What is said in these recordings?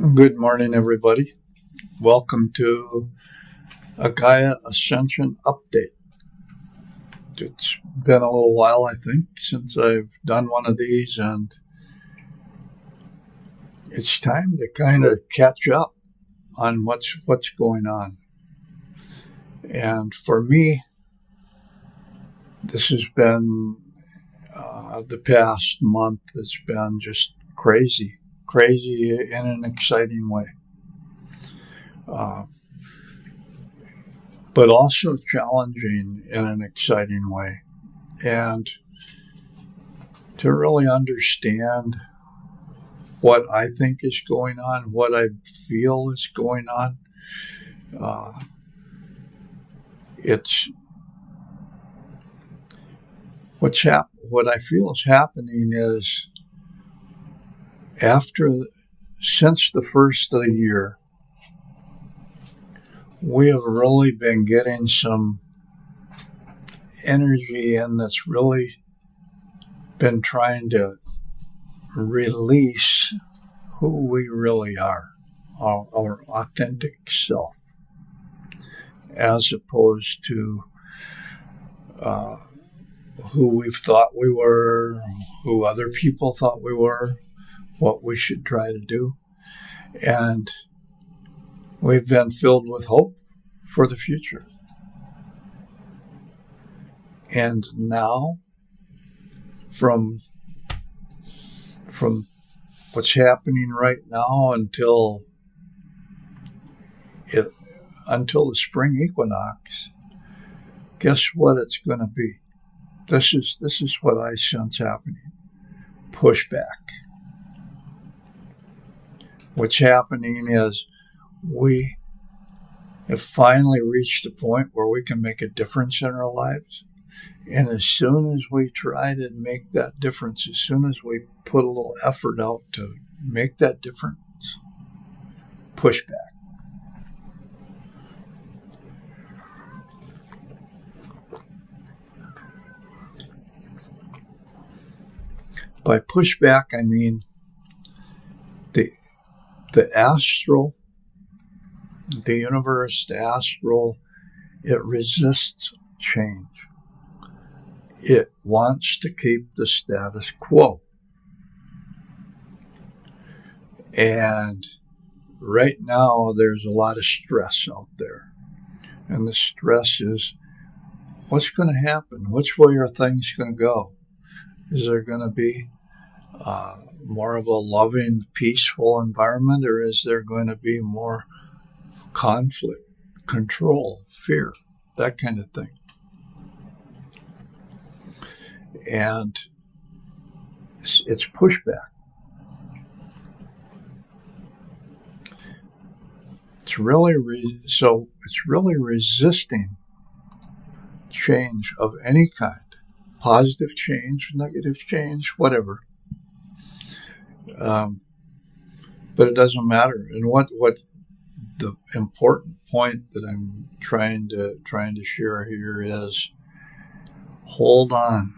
Good morning, everybody. Welcome to a Gaia Ascension update. It's been a little while, I think, since I've done one of these, and it's time to kind of catch up on what's going on. And for me, this has been the past month. It's been just crazy in an exciting way. But also challenging in an exciting way. And to really understand what I think is going on, what I feel is going on, it's what I feel is happening is since the first of the year, we have really been getting some energy in that's really been trying to release who we really are, our authentic self, as opposed to who we've thought we were, who other people thought we were, what we should try to do. And we've been filled with hope for the future. And now, from what's happening right now until the Spring Equinox, guess what it's going to be? This is what I sense happening. Pushback. What's happening is we have finally reached the point where we can make a difference in our lives. And as soon as we try to make that difference, as soon as we put a little effort out to make that difference, pushback. By pushback, I mean the astral, the universe, the astral, it resists change. It wants to keep the status quo. And right now, there's a lot of stress out there. And the stress is, what's going to happen? Which way are things going to go? Is there going to be more of a loving, peaceful environment, or is there going to be more conflict, control, fear, that kind of thing? And it's pushback. It's really resisting change of any kind, positive change, negative change, whatever. But it doesn't matter. And what the important point that I'm trying to share here is, hold on.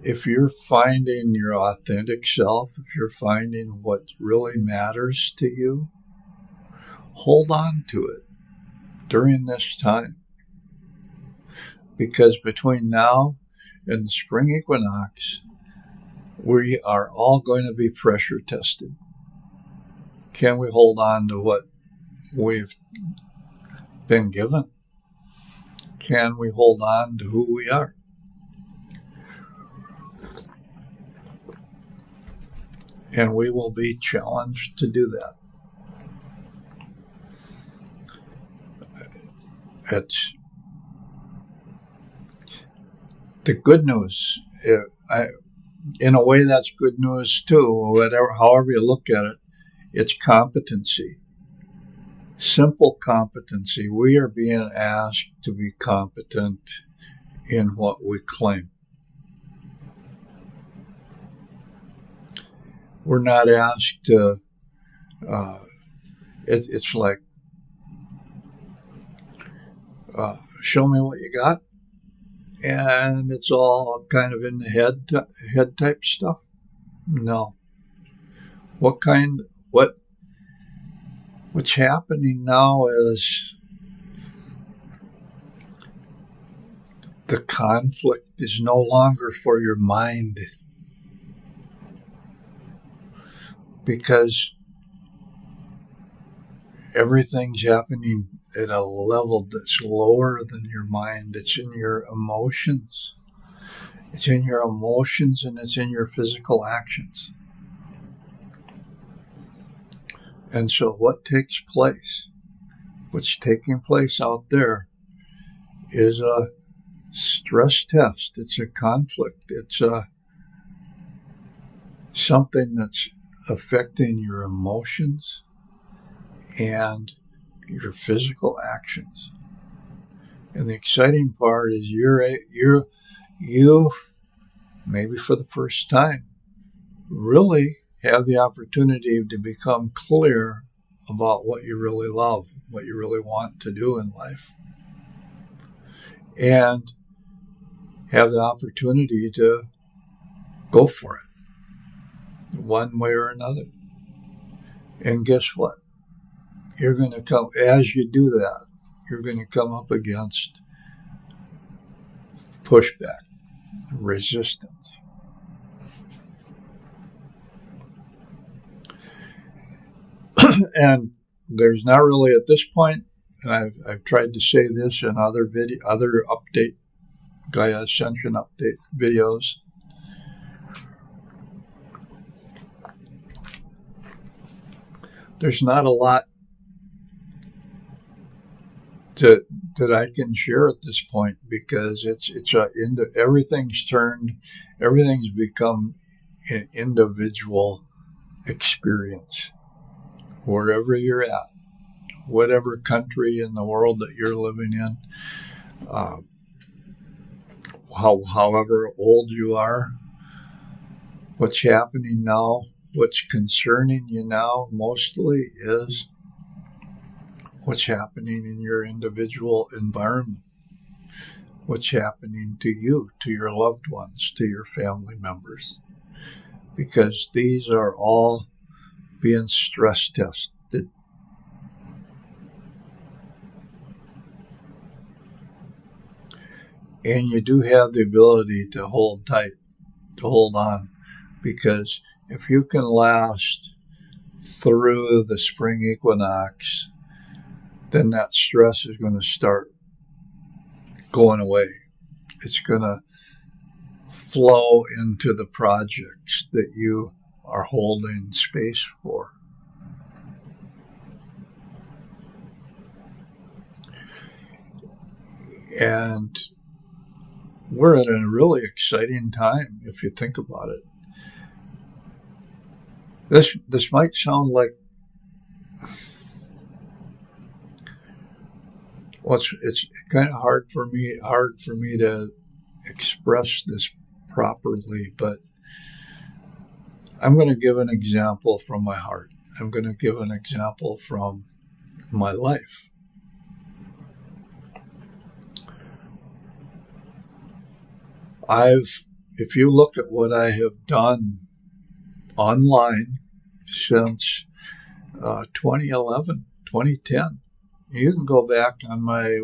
If you're finding your authentic self, if you're finding what really matters to you, hold on to it during this time. Because between now and the Spring Equinox, we are all going to be pressure tested. Can we hold on to what we've been given? Can we hold on to who we are? And we will be challenged to do that. It's the good news. In a way, that's good news too. However you look at it, it's competency. Simple competency. We are being asked to be competent in what we claim. We're not asked to, it's like, show me what you got. And it's all kind of in the head type stuff. No. What's happening now is the conflict is no longer for your mind, because everything's happening at a level that's lower than your mind. It's in your emotions. It's in your emotions, and it's in your physical actions. And so what takes place, what's taking place out there, is a stress test. It's a conflict. It's something that's affecting your emotions and your physical actions. And the exciting part is you, maybe for the first time, really have the opportunity to become clear about what you really love, what you really want to do in life, and have the opportunity to go for it one way or another. And guess what? You're going to come, as you do that, you're going to come up against pushback, resistance. And there's not really at this point, and I've tried to say this in other update, Gaia Ascension update videos. There's not a lot that I can share at this point, because everything's become an individual experience. Wherever you're at, whatever country in the world that you're living in, however old you are, what's happening now, what's concerning you now mostly is what's happening in your individual environment, what's happening to you, to your loved ones, to your family members, because these are all being stress tested. And you do have the ability to hold tight, to hold on, because if you can last through the spring equinox, then that stress is going to start going away. It's going to flow into the projects that you are holding space for. And we're at a really exciting time, if you think about it. This might sound like, well, it's kind of hard for me to express this properly, but I'm going to give an example from my heart. I'm going to give an example from my life. If you look at what I have done online since 2011, 2010, you can go back on my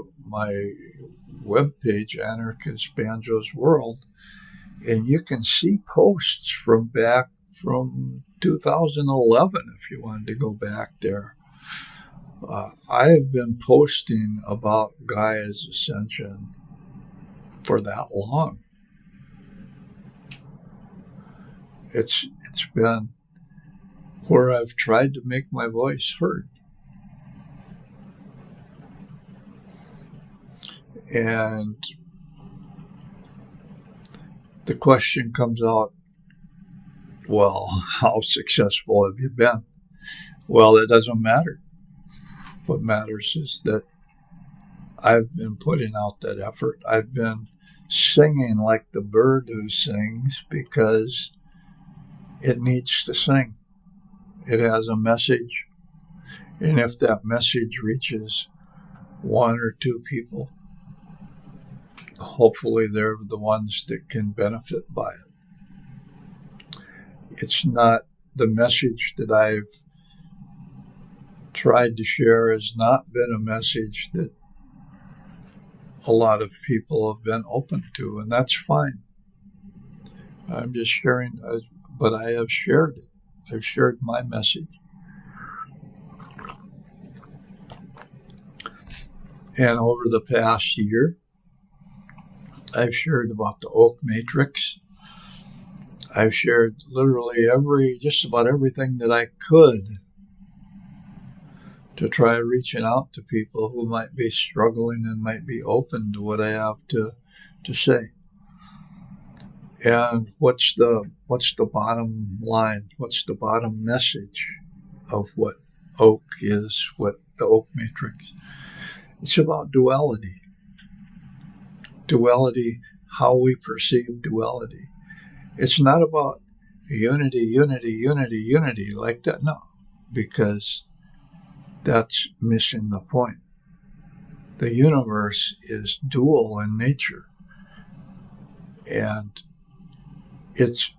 webpage, Anarchist Banjo's World, and you can see posts from 2011 if you wanted to go back there. I have been posting about Gaia's Ascension for that long. It's been where I've tried to make my voice heard. And the question comes out, well, how successful have you been? Well, it doesn't matter. What matters is that I've been putting out that effort. I've been singing like the bird who sings because it needs to sing. It has a message. And if that message reaches one or two people, hopefully they're the ones that can benefit by it. It's not the message that I've tried to share has not been a message that a lot of people have been open to, and that's fine. I'm just sharing, but I have shared it. I've shared my message. And over the past year, I've shared about the oak matrix. I've shared literally just about everything that I could to try reaching out to people who might be struggling and might be open to what I have to say. And what's the bottom line? What's the bottom message of what oak is, what the oak matrix? It's about duality. Duality, how we perceive duality. It's not about unity like that. No, because that's missing the point. The universe is dual in nature. And it's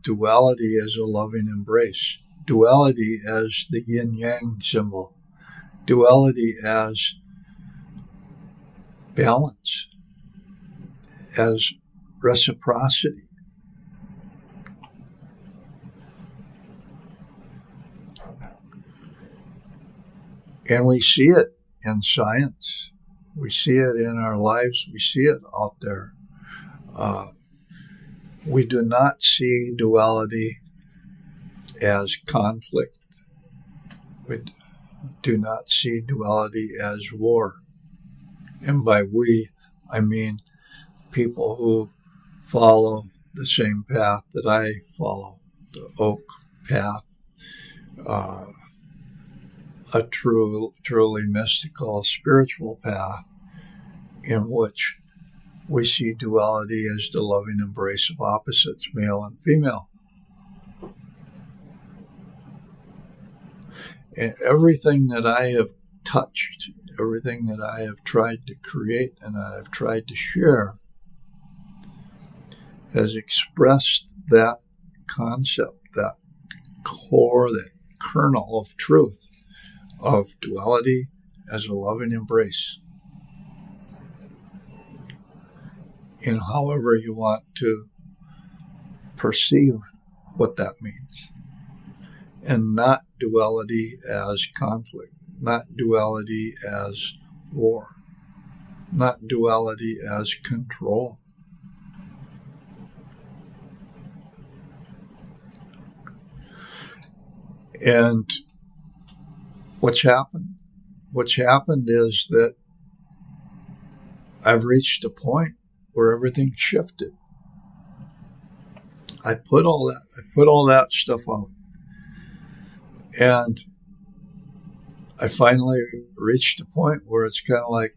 duality as a loving embrace. Duality as the yin-yang symbol. Duality as balance, as reciprocity. And we see it in science. We see it in our lives. We see it out there. We do not see duality as conflict. We do not see duality as war. And by we, I mean people who follow the same path that I follow, the oak path, a truly mystical, spiritual path in which we see duality as the loving embrace of opposites, male and female. And everything that I have touched, everything that I have tried to create and I have tried to share has expressed that concept, that core, that kernel of truth of duality as a loving embrace. In however you want to perceive what that means. And not duality as conflict, not duality as war, not duality as control. And what's happened? What's happened is that I've reached a point where everything shifted. I put all that stuff out. And I finally reached a point where it's kind of like,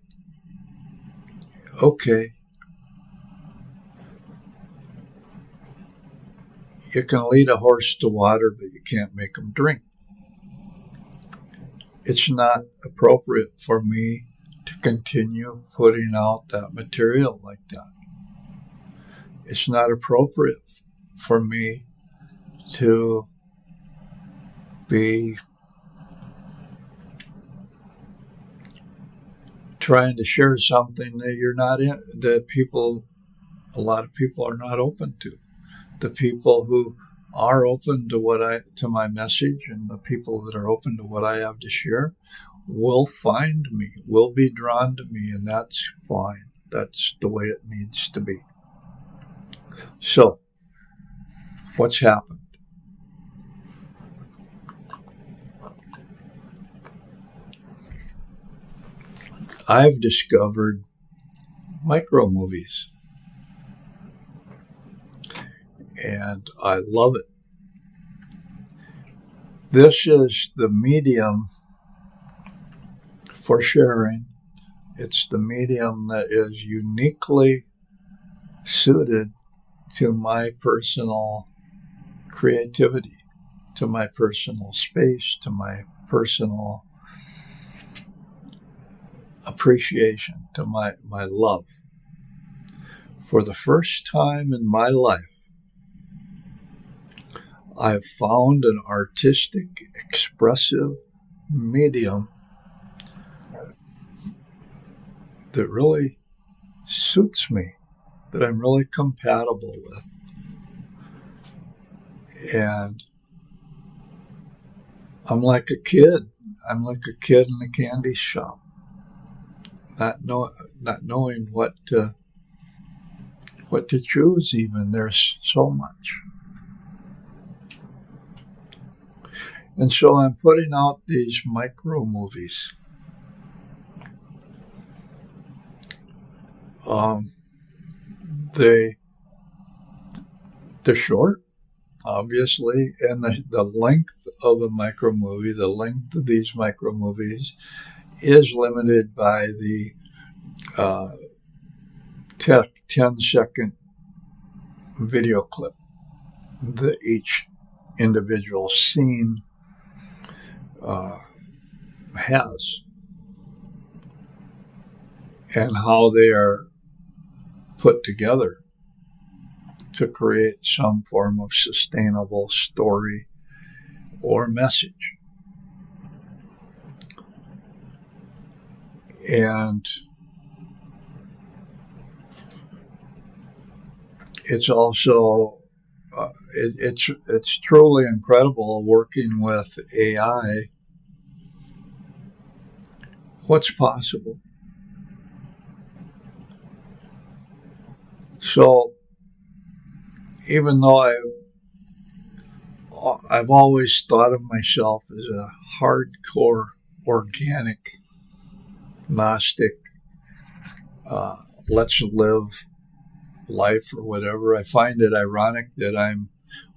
okay, you can lead a horse to water, but you can't make him drink. It's not appropriate for me to continue putting out that material like that. It's not appropriate for me to be trying to share something that you're not in, that a lot of people are not open to. The people who are open to my message and the people that are open to what I have to share will find me, will be drawn to me, and that's fine. That's the way it needs to be. So, what's happened? I've discovered micro movies. And I love it. This is the medium for sharing. It's the medium that is uniquely suited to my personal creativity, to my personal space, to my personal appreciation, to my love. For the first time in my life, I've found an artistic, expressive medium that really suits me, that I'm really compatible with. And I'm like a kid. I'm like a kid in a candy shop, not knowing what to choose even. There's so much. And so I'm putting out these micro movies. They're short, obviously, and the length of a micro movie, the length of these micro movies is limited by the 10-second video clip that each individual scene has, and how they are put together to create some form of sustainable story or message. And it's also it's truly incredible working with AI. What's possible? So even though I've always thought of myself as a hardcore organic Gnostic, let's live life or whatever, I find it ironic that I'm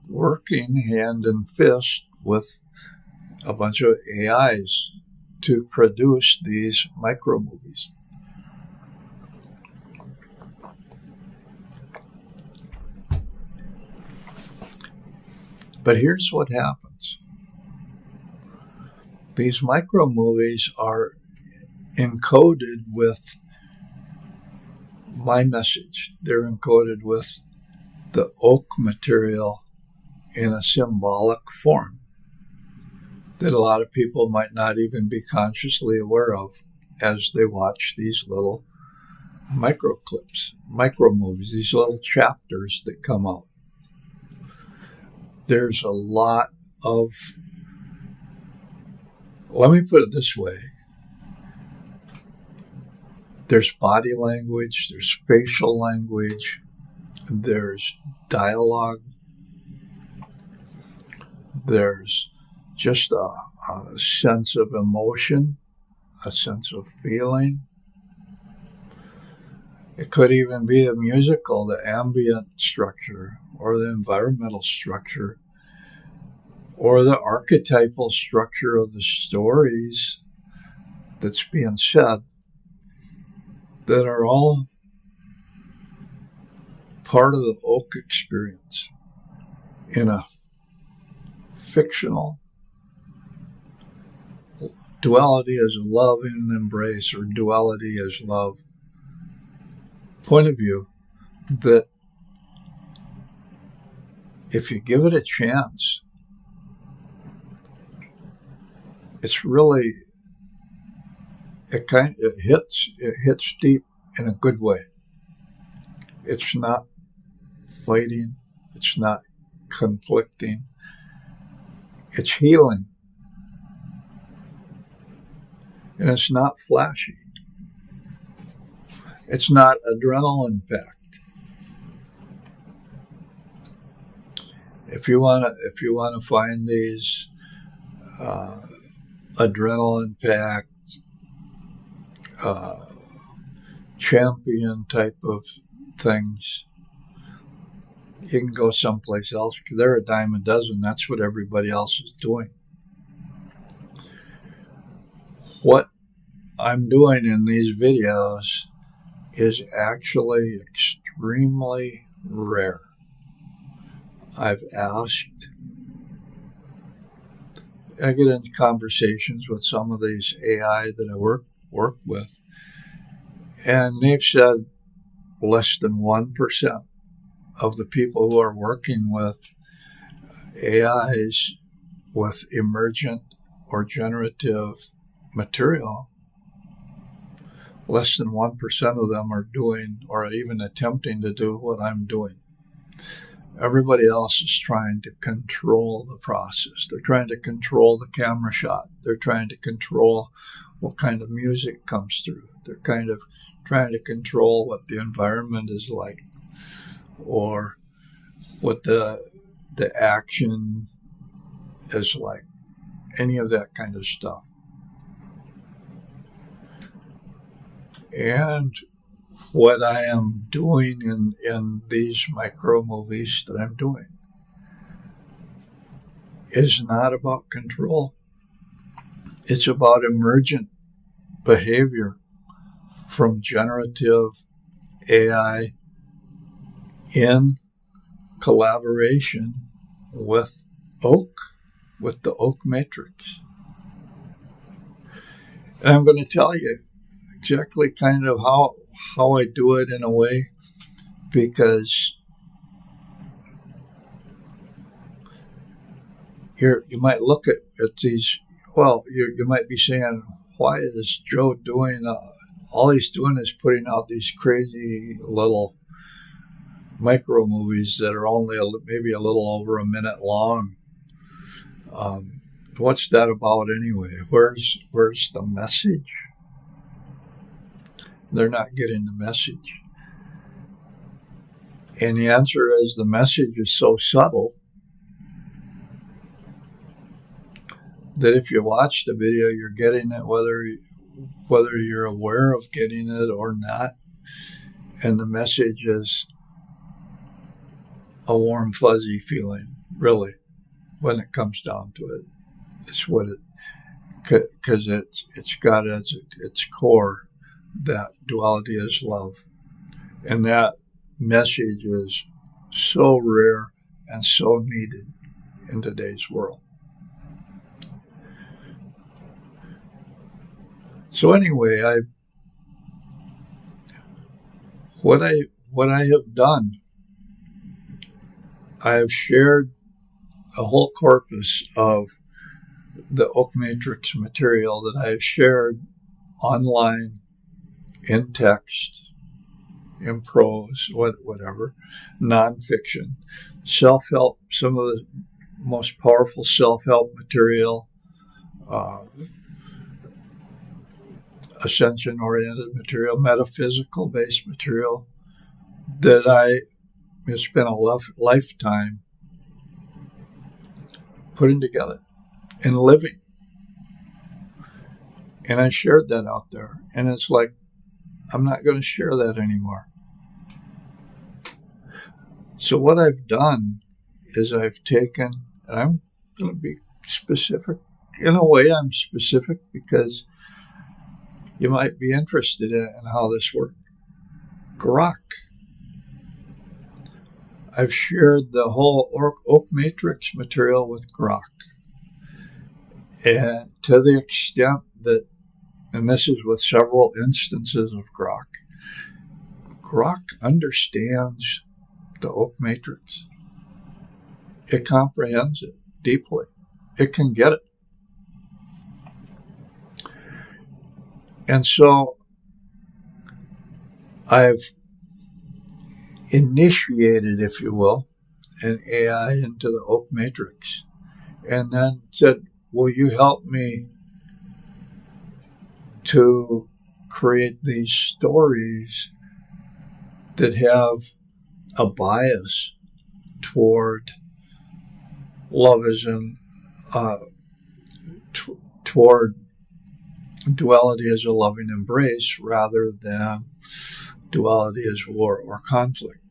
working hand in fist with a bunch of AIs to produce these micro movies. But here's what happens. These micro movies are encoded with my message. They're encoded with the oak material in a symbolic form that a lot of people might not even be consciously aware of as they watch these little micro clips, micro movies, these little chapters that come out. There's a lot of, let me put it this way, there's body language, there's facial language, there's dialogue, there's just a sense of emotion, a sense of feeling. It could even be a musical, the ambient structure, or the environmental structure, or the archetypal structure of the stories that's being said, that are all part of the oak experience in a fictional duality as love in an embrace, or duality as love point of view, that if you give it a chance, it's really, it hits deep in a good way. It's not fighting, it's not conflicting, it's healing, and it's not flashy. It's not adrenaline packed. If you want to find these adrenaline packed champion type of things, you can go someplace else, because they're a dime a dozen. That's what everybody else is doing. What I'm doing in these videos is actually extremely rare. I've asked, I get into conversations with some of these AI that I work with, and they've said less than 1% of the people who are working with AIs with emergent or generative material, less than 1% of them are doing or even attempting to do what I'm doing. Everybody else is trying to control the process. They're trying to control the camera shot. They're trying to control what kind of music comes through. They're kind of trying to control what the environment is like, or what the action is like, any of that kind of stuff. And what I am doing in these micro movies that I'm doing is not about control. It's about emergent behavior from generative AI in collaboration with the Oak Matrix. And I'm going to tell you exactly kind of how I do it in a way, because you might look at these, well, you might be saying, why is Joe doing, all he's doing is putting out these crazy little micro movies that are only maybe a little over a minute long. What's that about anyway? Where's the message? They're not getting the message. And the answer is, the message is so subtle that if you watch the video, you're getting it whether you're aware of getting it or not. And the message is a warm, fuzzy feeling, really, when it comes down to it. It's what it, because it's got as its core that duality is love. And that message is so rare and so needed in today's world. So anyway, what I have done, I have shared a whole corpus of the Oak Matrix material that I have shared online, in text, in prose, whatever, nonfiction, self-help, some of the most powerful self-help material, Ascension-oriented material, metaphysical-based material that I have spent a lifetime putting together and living. And I shared that out there. And it's like, I'm not going to share that anymore. So what I've done is I've taken, and I'm going to be specific. In a way, I'm specific because you might be interested in how this works. Grok. I've shared the whole Oak Matrix material with Grok. And to the extent that, and this is with several instances of Grok understands the Oak Matrix. It comprehends it deeply. It can get it. And so I've initiated, if you will, an AI into the Oak Matrix, and then said, will you help me to create these stories that have a bias toward loveism, toward duality as a loving embrace rather than duality as war or conflict.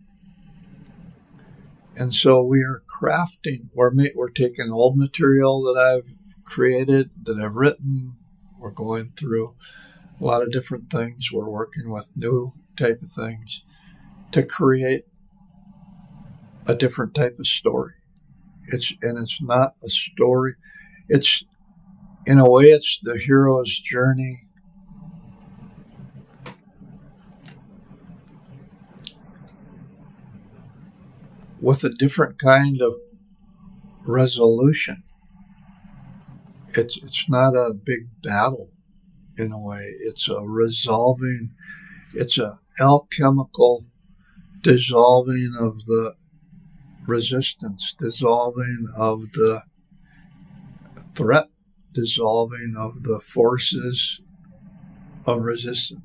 And so we are crafting, we're taking old material that I've created, that I've written. We're going through a lot of different things. We're working with new type of things to create a different type of story. It's not a story. It's, in a way, it's the hero's journey with a different kind of resolution. It's not a big battle in a way. It's a resolving, it's a alchemical dissolving of the resistance, dissolving of the threat, dissolving of the forces of resistance.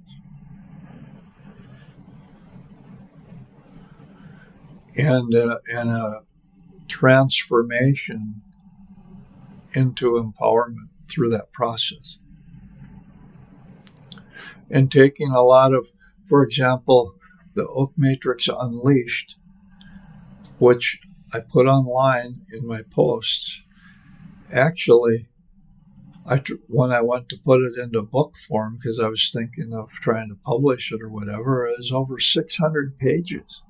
And a transformation into empowerment through that process. And taking a lot of, for example, the Oak Matrix Unleashed, which I put online in my posts. Actually, when I went to put it into book form, because I was thinking of trying to publish it or whatever, it was over 600 pages.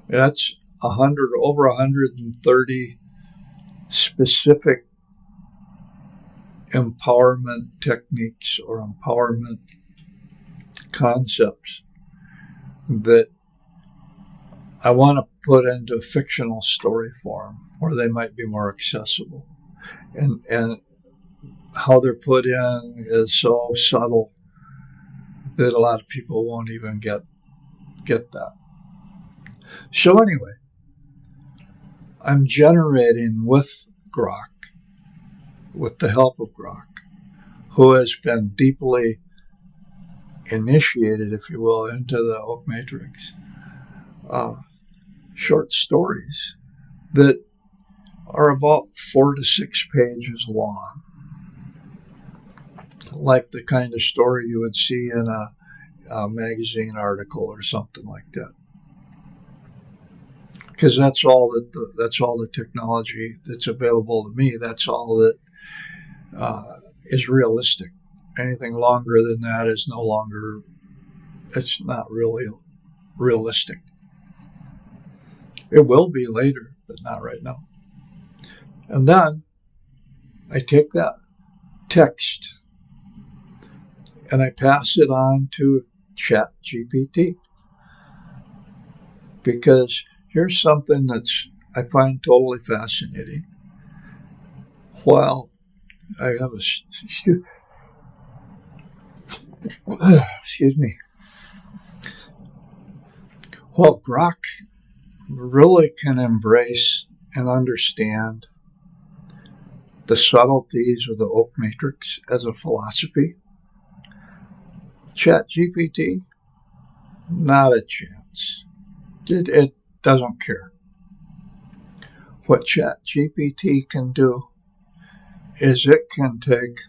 That's over 130 specific empowerment techniques or empowerment concepts that I want to put into fictional story form where they might be more accessible. And how they're put in is so subtle that a lot of people won't even get that. So anyway, I'm generating with Grok, with the help of Grok, who has been deeply initiated, if you will, into the Oak Matrix, short stories that are about 4 to 6 pages long, like the kind of story you would see in a magazine article or something like that. Because that's all the technology that's available to me. That's all that is realistic. Anything longer than that is no longer. It's not really realistic. It will be later, but not right now. And then I take that text and I pass it on to ChatGPT, because here's something I find totally fascinating. While I have excuse me. While Grok really can embrace and understand the subtleties of the Oak Matrix as a philosophy, ChatGPT, not a chance. It doesn't care. What ChatGPT can do is it can take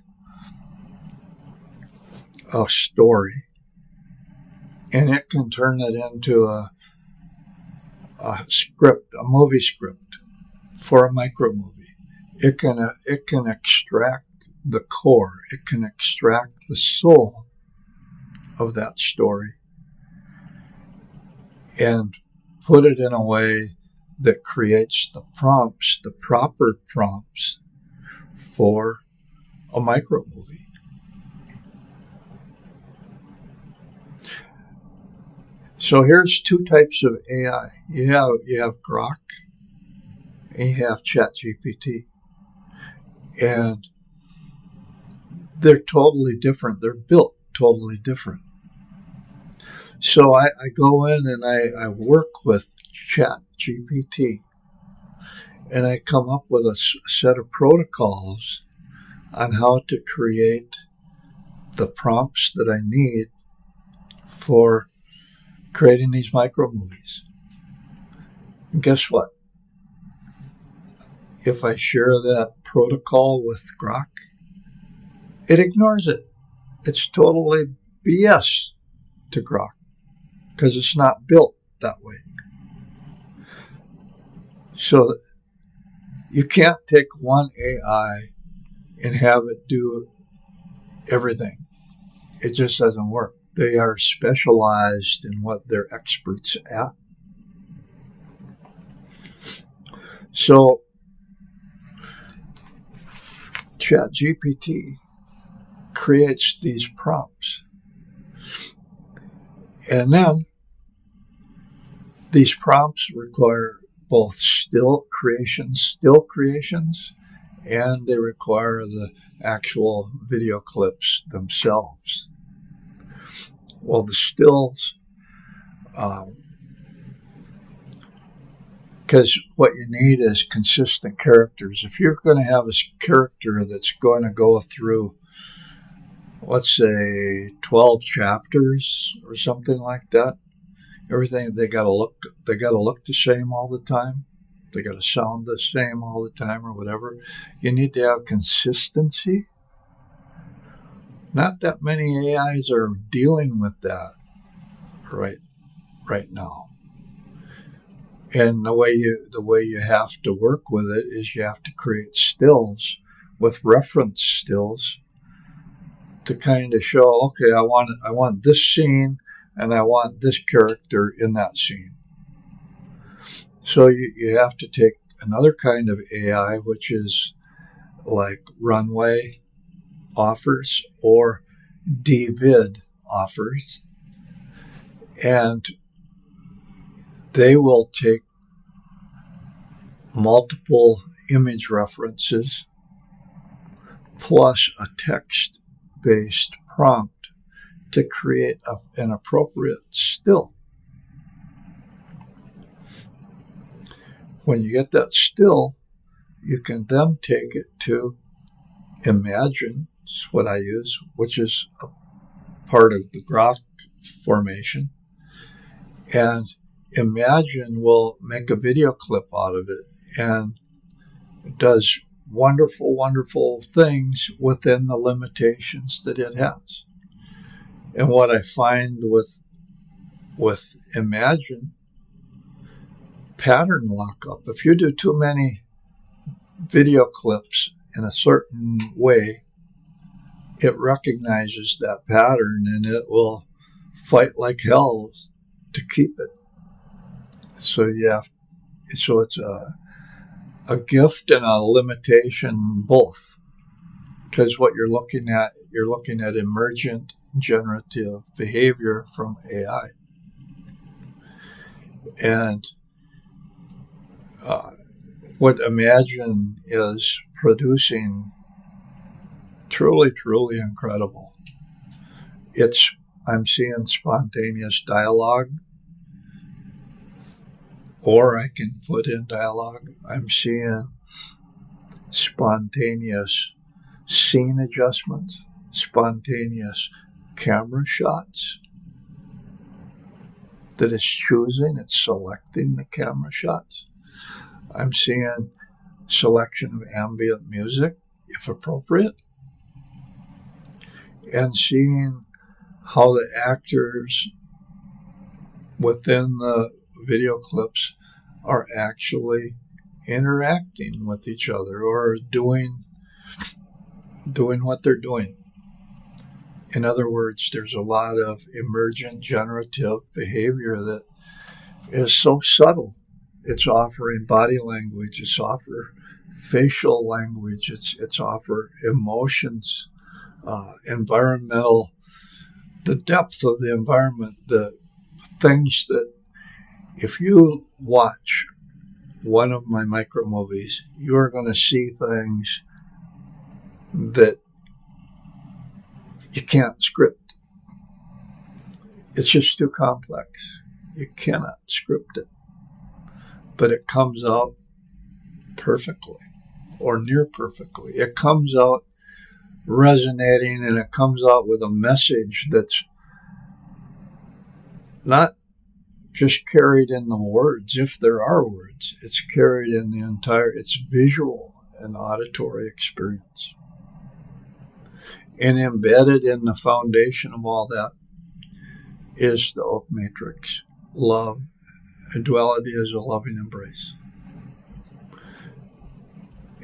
a story and it can turn it into a script, a movie script for a micro movie. It can extract the core. It can extract the soul of that story and put it in a way that creates the prompts, the proper prompts for a micro movie. So here's 2 types of AI. You have Grok and you have ChatGPT. And they're totally different. They're built totally different. So I go in and I work with ChatGPT and I come up with a set of protocols on how to create the prompts that I need for creating these micro movies. And guess what? If I share that protocol with Grok, it ignores it. It's totally BS to Grok because it's not built that way. So you can't take one AI and have it do everything. It just doesn't work. They are specialized in what they're experts at. So ChatGPT creates these prompts. And then these prompts require both still creations, and they require the actual video clips themselves. Well, the stills, because what you need is consistent characters. If you're going to have a character that's going to go through, let's say, 12 chapters or something like that, everything they got to look the same all the time. They got to sound the same all the time or whatever. You need to have consistency. Not that many AIs are dealing with that right now. And the way you have to work with it is you have to create stills with reference stills to kind of show, okay, I want this scene and I want this character in that scene. So you have to take another kind of AI, which is like runway offers or DVid offers, and they will take multiple image references plus a text-based prompt to create an appropriate still. When you get that still, you can then take it to Imagine, is what I use, which is a part of the Grok formation. And Imagine will make a video clip out of it and does wonderful, wonderful things within the limitations that it has. And what I find with Imagine, pattern lockup. If you do too many video clips in a certain way, it recognizes that pattern and it will fight like hell to keep it. So it's a gift and a limitation both, because what you're looking at emergent generative behavior from AI, and what Imagine is producing truly, truly incredible. I'm seeing spontaneous dialogue, or I can put in dialogue. I'm seeing spontaneous scene adjustments, spontaneous camera shots that it's selecting the camera shots. I'm seeing selection of ambient music, if appropriate, and seeing how the actors within the video clips are actually interacting with each other or doing what they're doing. In other words, there's a lot of emergent generative behavior that is so subtle. It's offering body language, it's offering facial language, it's offering emotions, environmental, the depth of the environment, the things that if you watch one of my micro movies, you are going to see things that you can't script. It's just too complex. You cannot script it. But it comes out perfectly or near perfectly. It comes out resonating and it comes out with a message that's not just carried in the words, if there are words. It's carried in it's visual and auditory experience. And embedded in the foundation of all that is the oak matrix, love. And duality is a loving embrace.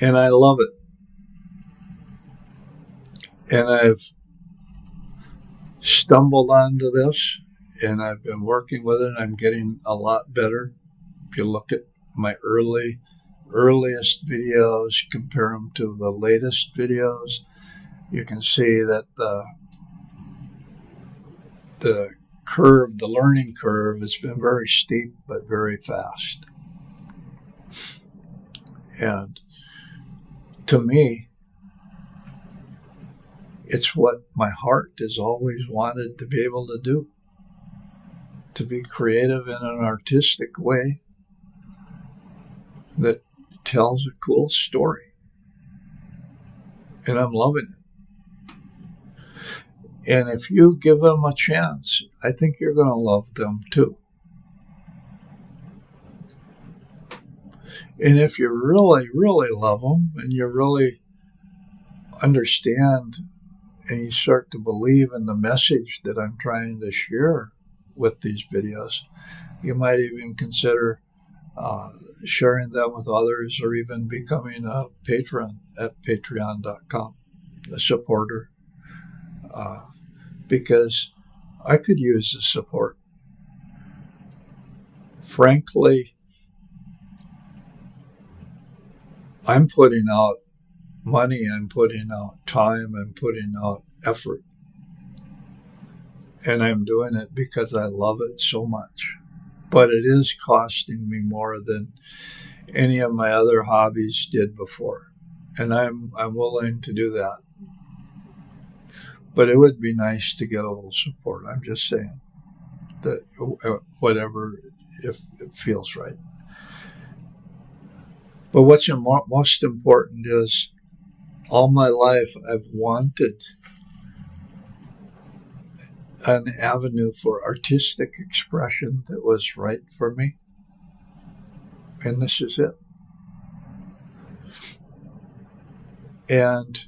And I love it. And I've stumbled onto this, and I've been working with it, and I'm getting a lot better. If you look at my earliest videos, compare them to the latest videos, you can see that the curve, the learning curve, has been very steep but very fast. And to me, it's what my heart has always wanted to be able to do, to be creative in an artistic way that tells a cool story. And I'm loving it. And if you give them a chance, I think you're going to love them too. And if you really, really love them and you really understand and you start to believe in the message that I'm trying to share with these videos, you might even consider sharing them with others, or even becoming a patron at patreon.com, a supporter, because I could use the support. Frankly, I'm putting out money, I'm putting out time, I'm putting out effort. And I'm doing it because I love it so much. But it is costing me more than any of my other hobbies did before. And I'm willing to do that. But it would be nice to get a little support. I'm just saying that whatever, if it feels right. But what's most important is, all my life I've wanted an avenue for artistic expression that was right for me. And this is it. And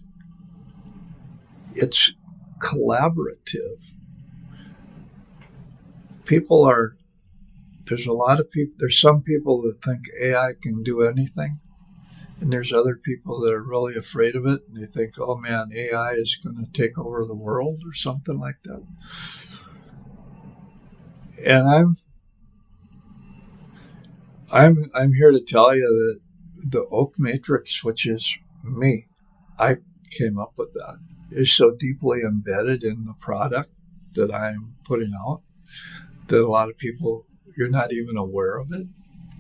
it's collaborative. There's some people that think AI can do anything. And there's other people that are really afraid of it. And they think, oh man, AI is going to take over the world or something like that. And I'm here to tell you that the oak matrix, which is me, I came up with that, is so deeply embedded in the product that I'm putting out that a lot of people, you're not even aware of it,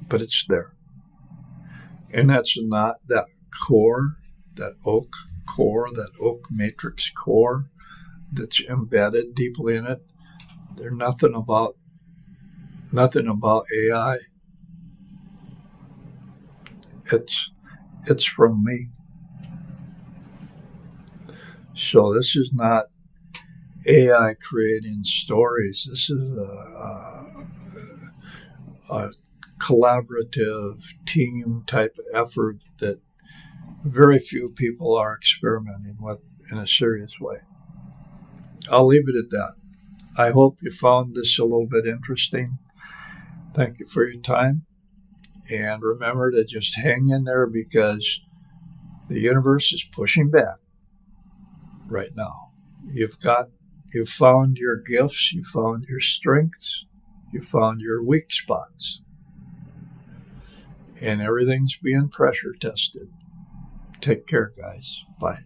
but it's there. And that's not that core, that oak core, that oak matrix core that's embedded deeply in it. There's nothing about AI. It's from me. So this is not AI creating stories. This is a collaborative team type effort that very few people are experimenting with in a serious way. I'll leave it at that. I hope you found this a little bit interesting. Thank you for your time. And remember to just hang in there, because the universe is pushing back right now. You've found your gifts, you found your strengths, you found your weak spots. And everything's being pressure tested. Take care, guys. Bye.